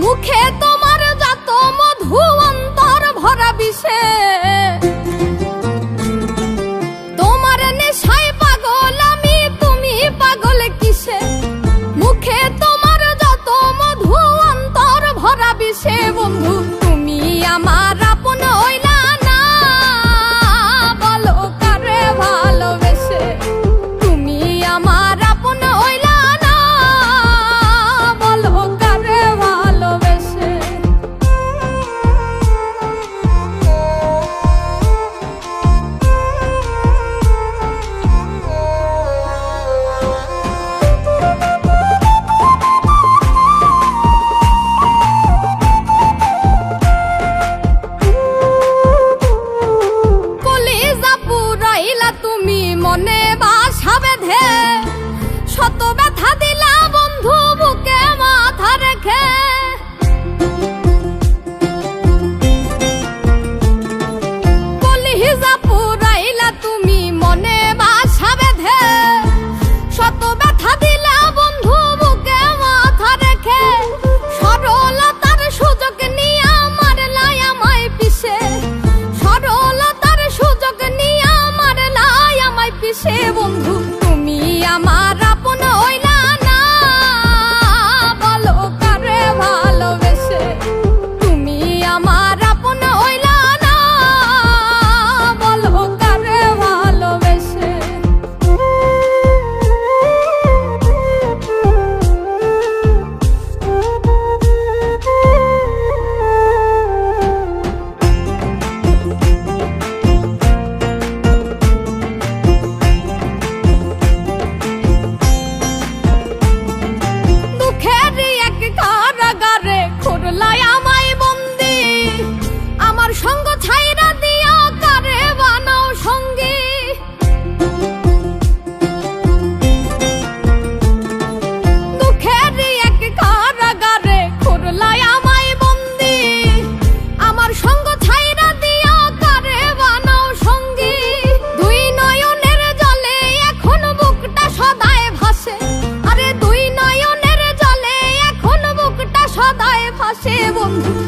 মুখে তোমার যত মধু অন্তর ভরা বিষে, তোমার নেশায় পাগল আমি, তুমি পাগল কিসে? মুখে তোমার যত মধু অন্তর ভরা বিষে, বন্ধু তুমি আমার আপন হইলা না, বলো কারে ভালোবেসে? তুমি আমার আপন হইলা না, বলো কারে ভালোবেসে? কলিজা পুরাইলা তুমি মনে বাসা বেঁধে, শত ব্যথা দিলা বন্ধু বুকে মাথা রেখে। কলিজা পুরাইলা তুমি মনে বাসা বেঁধে, শত ব্যথা দিলা বন্ধু বুকে মাথা রেখে। সরলতার সুযোগ নিয়ে আমার লাই আমায় পিছে, সরলতার সুযোগ নিয়ে আমার লাই আমায় পিছে, বন্ধু তুমি আমার আপন হইলা না, বলো কারে ভালোবেসে? তুমি আমার আপন হইলা না, বলো কারে ভালোবেসে? দুঃখের এক কারাগারে করলাই আমায় বন্দি, আমার সঙ্গ ছাইরা দিয়া কারে বানাও সঙ্গী। দুঃখের এক কারাগারে করলাই আমায় বন্দি, আমার সঙ্গ ছাইরা দিয়া কারে বানাও সঙ্গী। দুই নয়নের জলে এখন বুকটা সদায় ভাসে, আরে দুই নয়নের জলে এখন বুকটা সদায় ভাসে, বন্ধু